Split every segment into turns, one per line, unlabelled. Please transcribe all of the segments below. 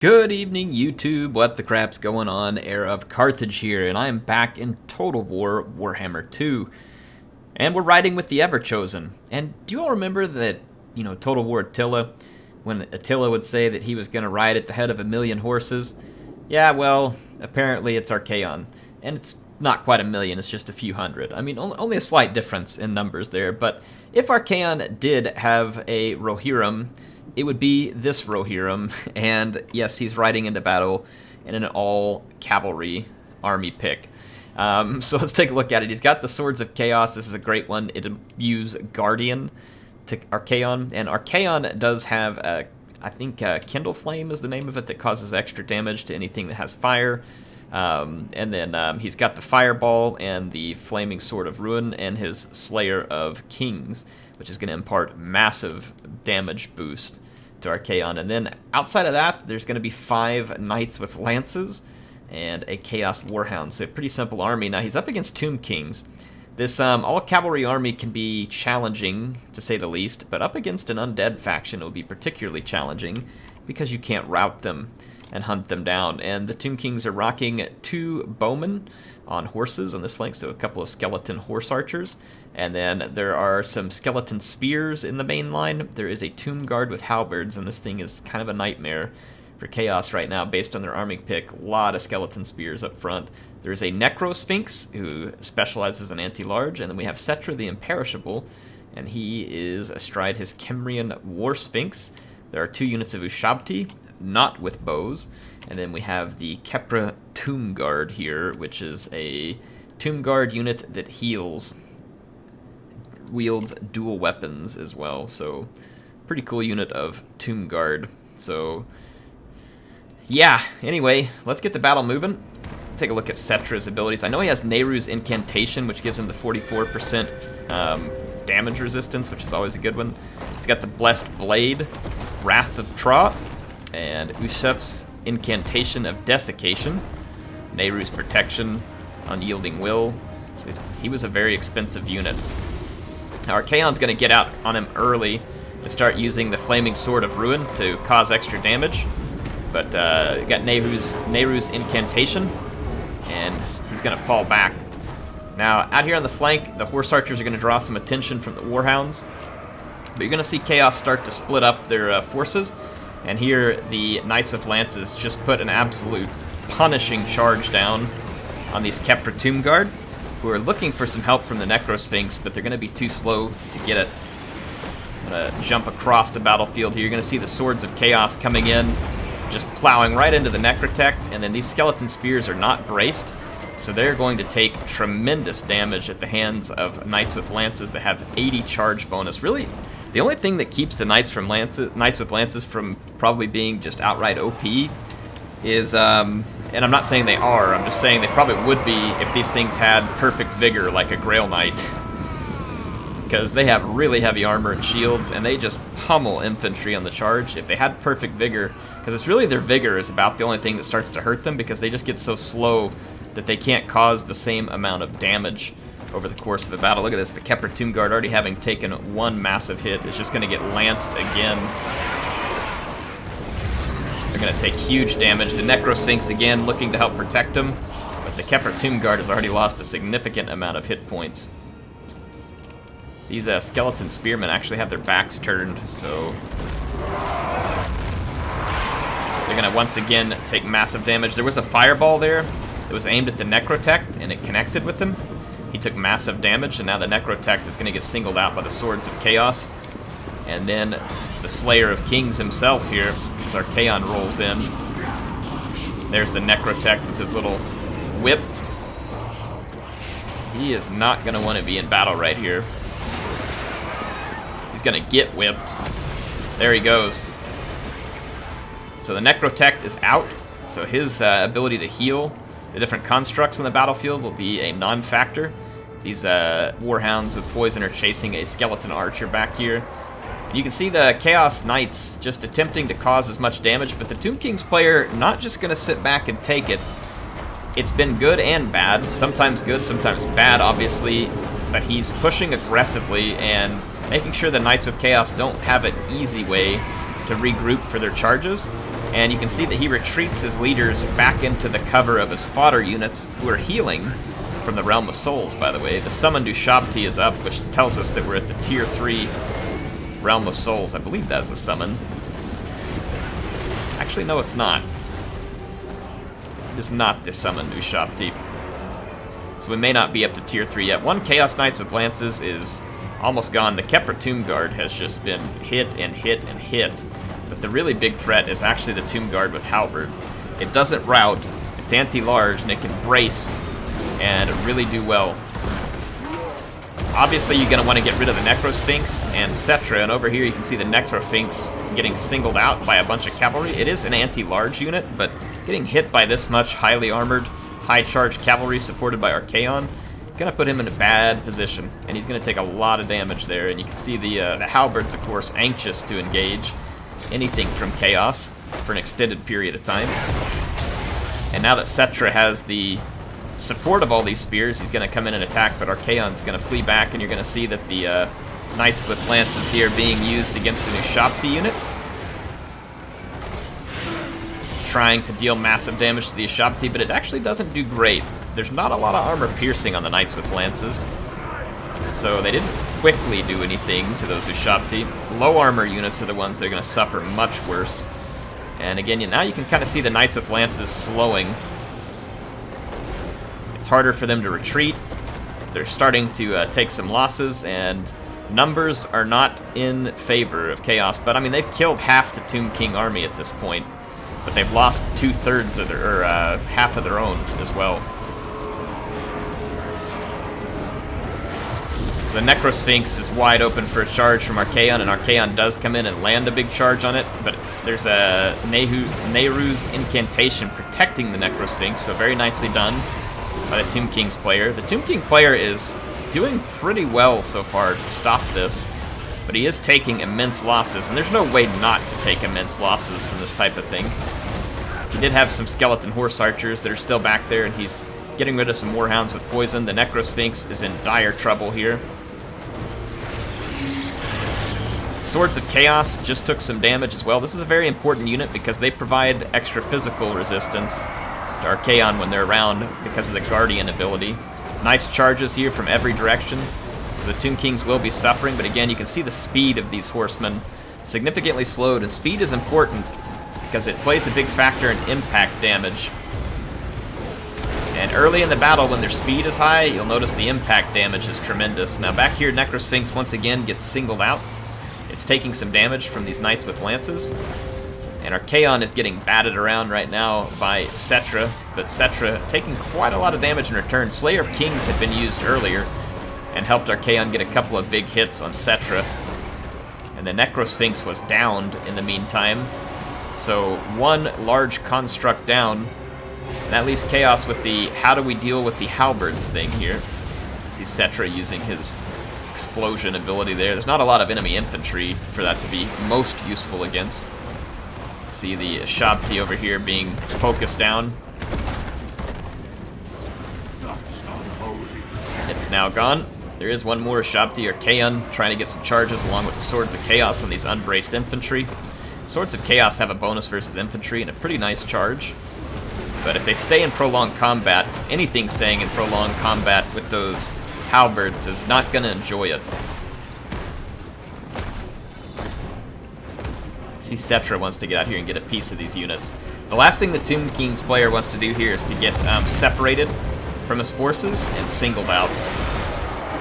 Good evening, YouTube. What the crap's going on? HeirofCarthage here, and I am back in Total War Warhammer 2. And we're riding with the Ever-Chosen. And do you all remember that, Total War Attila? When Attila would say that he was going to ride at the head of 1,000,000 horses? Yeah, well, apparently it's Archaon. And it's not quite 1,000,000, it's just a few hundred. I mean, only a slight difference in numbers there. But if Archaon did have a ROHIRRIM, it would be this ROHIRRIM, and yes, he's riding into battle in an all-cavalry army pick. So let's take a look at it. He's got the Swords of Chaos. This is a great one. It imbues Guardian to Archaon, and Archaon does have, I think Kindle Flame is the name of it, that causes extra damage to anything that has fire. And then he's got the Fireball and the Flaming Sword of Ruin and his Slayer of Kings, which is going to impart massive damage boost to Archaon. And then outside of that, there's going to be 5 Knights with Lances and a Chaos Warhound. So a pretty simple army. Now he's up against Tomb Kings. This all-cavalry army can be challenging, to say the least, but up against an undead faction it will be particularly challenging because you can't rout them and hunt them down. And the Tomb Kings are rocking 2 bowmen on horses on this flank, so a couple of skeleton horse archers. And then there are some skeleton spears in the main line. There is a tomb guard with halberds, and this thing is kind of a nightmare for Chaos right now based on their army pick. A lot of skeleton spears up front. There's a Necrosphinx who specializes in anti-large, and then we have Cetra the Imperishable, and he is astride his Kymrian War Sphinx. There are 2 units of Ushabti, not with bows, and then we have the Kepra Tomb Guard here, which is a Tomb Guard unit that wields dual weapons as well, so pretty cool unit of Tomb Guard. So yeah, anyway, let's get the battle moving. Take a look at Cetra's abilities. I know he has Nehru's Incantation, which gives him the 44% damage resistance, which is always a good one. He's got the Blessed Blade, Wrath of Trot, and Ushep's Incantation of Desiccation, Nehru's Protection, Unyielding Will. So he was a very expensive unit. Now Archaon's going to get out on him early and start using the Flaming Sword of Ruin to cause extra damage. But you got Nehru's Incantation, and he's going to fall back. Now, out here on the flank, the Horse Archers are going to draw some attention from the Warhounds. But you're going to see Chaos start to split up their forces. And here, the Knights with Lances just put an absolute punishing charge down on these Kepra Tomb Guard, who are looking for some help from the Necrosphinx, but they're going to be too slow to get it. I'm going to jump across the battlefield here. You're going to see the Swords of Chaos coming in, just plowing right into the Necrotect, and then these Skeleton Spears are not braced, so they're going to take tremendous damage at the hands of Knights with Lances that have 80 charge bonus. Really, the only thing that keeps the Knights with Lances from probably being just outright OP is, and I'm not saying they are, I'm just saying they probably would be if these things had perfect vigor like a Grail Knight. Because they have really heavy armor and shields, and they just pummel infantry on the charge. If they had perfect vigor, because it's really their vigor is about the only thing that starts to hurt them, because they just get so slow that they can't cause the same amount of damage over the course of a battle. Look at this, the Kepra Tomb Guard already having taken 1 massive hit is just going to get lanced again. They're going to take huge damage. The Necrosphinx again looking to help protect them, but the Kepra Tomb Guard has already lost a significant amount of hit points. These Skeleton Spearmen actually have their backs turned, so they're going to once again take massive damage. There was a Fireball there that was aimed at the Necrotect, and it connected with him. He took massive damage, and now the Necrotect is going to get singled out by the Swords of Chaos. And then the Slayer of Kings himself here, as Archaon rolls in. There's the Necrotect with his little whip. He is not going to want to be in battle right here. He's going to get whipped. There he goes. So the Necrotect is out, so his ability to heal the different constructs on the battlefield will be a non-factor. These Warhounds with Poison are chasing a Skeleton Archer back here. And you can see the Chaos Knights just attempting to cause as much damage, but the Tomb Kings player not just going to sit back and take it. It's been good and bad. Sometimes good, sometimes bad, obviously. But he's pushing aggressively and making sure the Knights with Chaos don't have an easy way to regroup for their charges. And you can see that he retreats his leaders back into the cover of his fodder units, who are healing from the Realm of Souls, by the way. The Summoned Ushabti is up, which tells us that we're at the Tier 3 Realm of Souls. I believe that's a summon. Actually, no, it's not. It is not the Summoned Ushabti. So we may not be up to Tier 3 yet. One Chaos Knights with Lances is almost gone. The Kepra Tomb Guard has just been hit and hit and hit. But the really big threat is actually the Tomb Guard with Halberd. It doesn't rout, it's anti-large, and it can brace and really do well. Obviously, you're going to want to get rid of the Necrosphinx and Cetra, and over here you can see the Necrosphinx getting singled out by a bunch of cavalry. It is an anti-large unit, but getting hit by this much highly armored, high-charged cavalry supported by Archaon, going to put him in a bad position, and he's going to take a lot of damage there. And you can see the Halberds, of course, anxious to engage anything from Chaos for an extended period of time. And now that Cetra has the support of all these spears, he's going to come in and attack, but Archaon's going to flee back, and you're going to see that the Knights with Lances here being used against the Ushabti unit, trying to deal massive damage to the Ushabti, but it actually doesn't do great. There's not a lot of armor piercing on the Knights with Lances, so they didn't quickly do anything to those Ushabti. Low armor units are the ones that are going to suffer much worse. And again, now you can kind of see the Knights with Lances slowing. It's harder for them to retreat. They're starting to take some losses, and numbers are not in favor of Chaos. But I mean, they've killed half the Tomb King army at this point, but they've lost 2/3 of their, or half of their own as well. So the Necrosphinx is wide open for a charge from Archaon, and Archaon does come in and land a big charge on it, but there's a Nehru's Incantation protecting the Necrosphinx, so very nicely done by the Tomb King's player. The Tomb King player is doing pretty well so far to stop this, but he is taking immense losses, and there's no way not to take immense losses from this type of thing. He did have some Skeleton Horse Archers that are still back there, and he's getting rid of some Warhounds with poison. The Necrosphinx is in dire trouble here. Swords of Chaos just took some damage as well. This is a very important unit because they provide extra physical resistance to Archaon when they're around because of the Guardian ability. Nice charges here from every direction, so the Tomb Kings will be suffering, but again, you can see the speed of these horsemen significantly slowed, and speed is important because it plays a big factor in impact damage. And early in the battle, when their speed is high, you'll notice the impact damage is tremendous. Now back here, Necrosphinx once again gets singled out. It's taking some damage from these Knights with Lances. And Archaon is getting batted around right now by Cetra, but Cetra taking quite a lot of damage in return. Slayer of Kings had been used earlier and helped Archaon get a couple of big hits on Cetra. And the Necrosphinx was downed in the meantime. So one large construct down, and that leaves Chaos with the how do we deal with the Halberds thing here. You see Cetra using his explosion ability there. There's not a lot of enemy infantry for that to be most useful against. See the Ushabti over here being focused down. It's now gone. There is one more Ushabti, Archaon, trying to get some charges along with the Swords of Chaos on these unbraced infantry. Swords of Chaos have a bonus versus infantry and a pretty nice charge. But if they stay in prolonged combat, anything staying in prolonged combat with those Halberds is not going to enjoy it. See, Cetra wants to get out here and get a piece of these units. The last thing the Tomb King's player wants to do here is to get separated from his forces and singled out.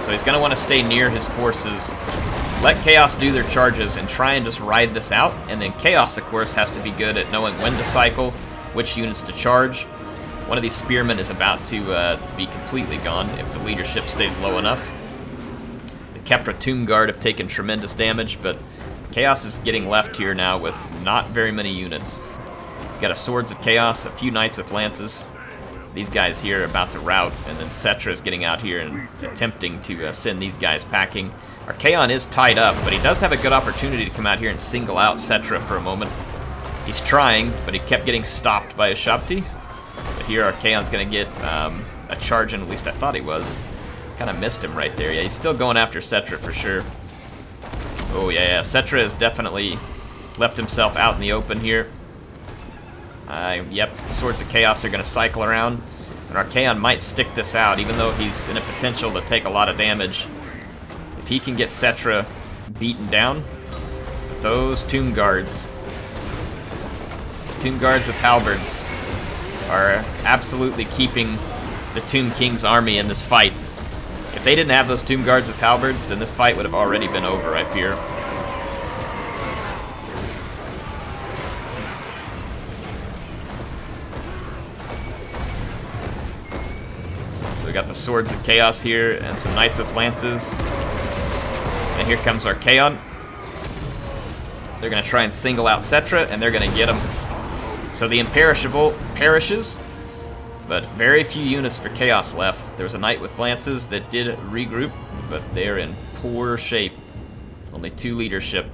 So he's going to want to stay near his forces, let Chaos do their charges, and try and just ride this out. And then Chaos, of course, has to be good at knowing when to cycle, which units to charge. One of these spearmen is about to be completely gone if the leadership stays low enough. The Kepra Tomb Guard have taken tremendous damage, but Chaos is getting left here now with not very many units. You've got a Swords of Chaos, a few Knights with Lances. These guys here are about to rout, and then Cetra is getting out here and attempting to send these guys packing. Archaon is tied up, but he does have a good opportunity to come out here and single out Cetra for a moment. He's trying, but he kept getting stopped by Ushabti. But here Archaon's going to get a charge in, at least I thought he was. Kind of missed him right there. Yeah, he's still going after Cetra for sure. Oh yeah, Cetra has definitely left himself out in the open here. Yep, Swords of Chaos are going to cycle around. And Archaon might stick this out, even though he's in a potential to take a lot of damage. If he can get Cetra beaten down, those Tomb Guards. The Tomb Guards with halberds are absolutely keeping the Tomb King's army in this fight. If they didn't have those Tomb Guards with halberds, then this fight would have already been over, I fear. So we got the Swords of Chaos here, and some Knights with Lances. And here comes Archaon. They're going to try and single out Cetra, and they're going to get him. So the Imperishable perishes, but very few units for Chaos left. There was a Knight with Lances that did regroup, but they're in poor shape. Only 2 leadership.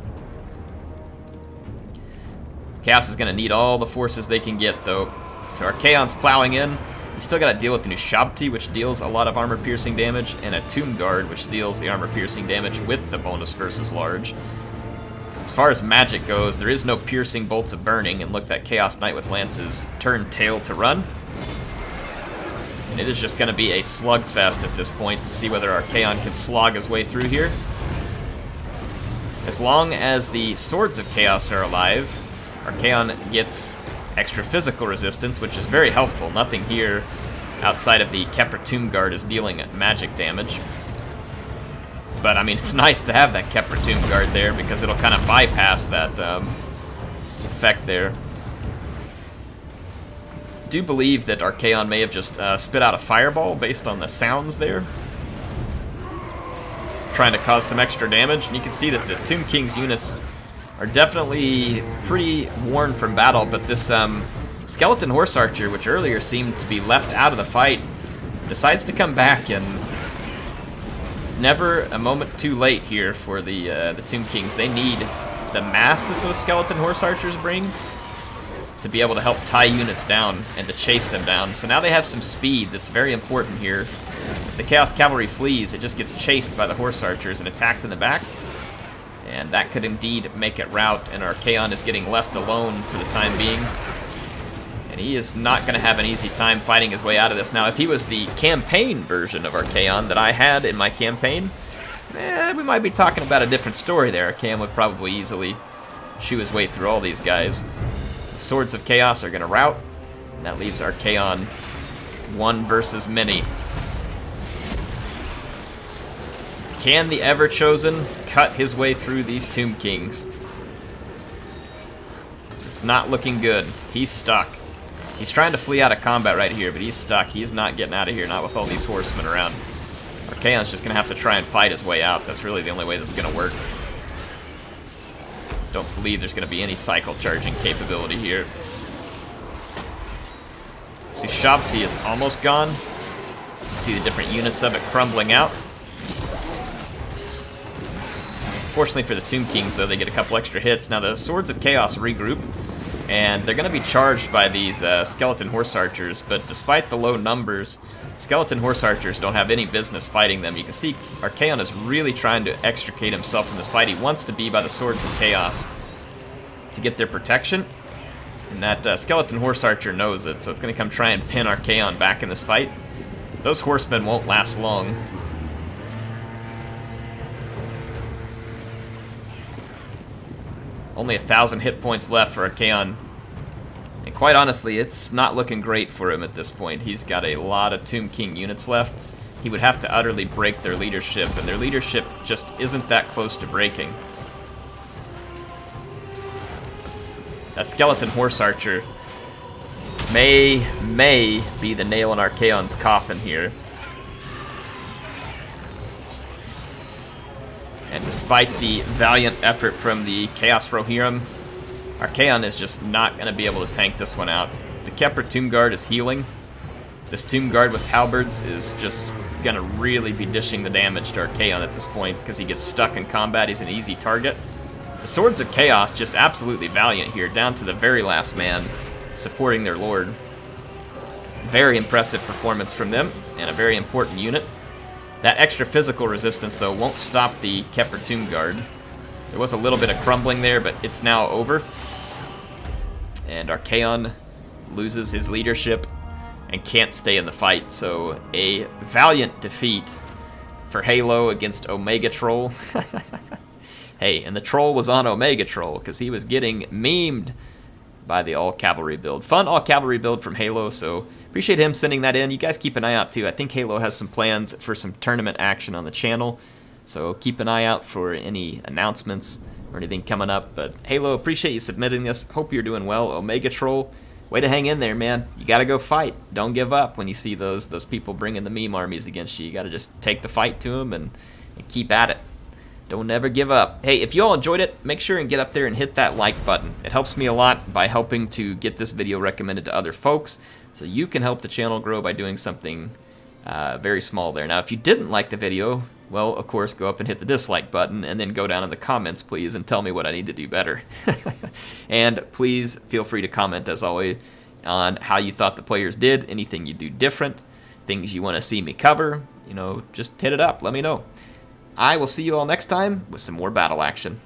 Chaos is going to need all the forces they can get, though. So Archaon's plowing in. He's still got to deal with the new Shabti, which deals a lot of armor-piercing damage, and a Tomb Guard, which deals the armor-piercing damage with the bonus versus large. As far as magic goes, there is no piercing bolts of burning, and look, that Chaos Knight with Lances turned tail to run. And it is just going to be a slugfest at this point to see whether Archaon can slog his way through here. As long as the Swords of Chaos are alive, Archaon gets extra physical resistance, which is very helpful. Nothing here outside of the Kepra Tomb Guard is dealing magic damage. But, I mean, it's nice to have that Kepra Tomb Guard there because it'll kind of bypass that effect there. I do believe that Archaon may have just spit out a fireball based on the sounds there, trying to cause some extra damage. And you can see that the Tomb King's units are definitely pretty worn from battle, but this Skeleton Horse Archer, which earlier seemed to be left out of the fight, decides to come back, and never a moment too late here for the Tomb Kings. They need the mass that those Skeleton Horse Archers bring to be able to help tie units down and to chase them down. So now they have some speed that's very important here. If the Chaos Cavalry flees, it just gets chased by the Horse Archers and attacked in the back. And that could indeed make it rout, and Archaon is getting left alone for the time being. And he is not going to have an easy time fighting his way out of this. Now, if he was the campaign version of Archaon that I had in my campaign, we might be talking about a different story there. Archaon would probably easily chew his way through all these guys. The Swords of Chaos are going to rout, and that leaves Archaon one versus many. Can the Ever-Chosen cut his way through these Tomb Kings? It's not looking good. He's stuck. He's trying to flee out of combat right here, but he's stuck. He's not getting out of here, not with all these horsemen around. Archaon's just going to have to try and fight his way out. That's really the only way this is going to work. Don't believe there's going to be any cycle charging capability here. See, Shabti is almost gone. You see the different units of it crumbling out. Fortunately for the Tomb Kings, though, they get a couple extra hits. Now, the Swords of Chaos regroup, and they're going to be charged by these Skeleton Horse Archers, but despite the low numbers, Skeleton Horse Archers don't have any business fighting them. You can see Archaon is really trying to extricate himself from this fight. He wants to be by the Swords of Chaos to get their protection, and that Skeleton Horse Archer knows it, so it's going to come try and pin Archaon back in this fight. Those horsemen won't last long. Only 1,000 hit points left for Archaon. And quite honestly, it's not looking great for him at this point. He's got a lot of Tomb King units left. He would have to utterly break their leadership, and their leadership just isn't that close to breaking. That Skeleton Horse Archer may be the nail in Archaon's coffin here. And despite the valiant effort from the Chaos Rohirrim, Archaon is just not going to be able to tank this one out. The Kepra Tomb Guard is healing. This Tomb Guard with halberds is just going to really be dishing the damage to Archaon at this point because he gets stuck in combat. He's an easy target. The Swords of Chaos just absolutely valiant here, down to the very last man, supporting their lord. Very impressive performance from them, and a very important unit. That extra physical resistance, though, won't stop the Kepra Tomb Guard. There was a little bit of crumbling there, but it's now over. And Archaon loses his leadership and can't stay in the fight. So a valiant defeat for Halo against Omega Troll. Hey, and the troll was on Omega Troll because he was getting memed by the all-cavalry build. Fun all-cavalry build from Halo, so appreciate him sending that in. You guys keep an eye out, too. I think Halo has some plans for some tournament action on the channel, so keep an eye out for any announcements or anything coming up. But Halo, appreciate you submitting this. Hope you're doing well. Omega Troll, way to hang in there, man. You got to go fight. Don't give up when you see those people bringing the meme armies against you. You got to just take the fight to them and keep at it. Don't ever give up. Hey, if you all enjoyed it, make sure and get up there and hit that like button. It helps me a lot by helping to get this video recommended to other folks, so you can help the channel grow by doing something very small there. Now, if you didn't like the video, well, of course, go up and hit the dislike button, and then go down in the comments, please, and tell me what I need to do better. And please feel free to comment, as always, on how you thought the players did, anything you do different, things you want to see me cover. You know, just hit it up. Let me know. I will see you all next time with some more battle action.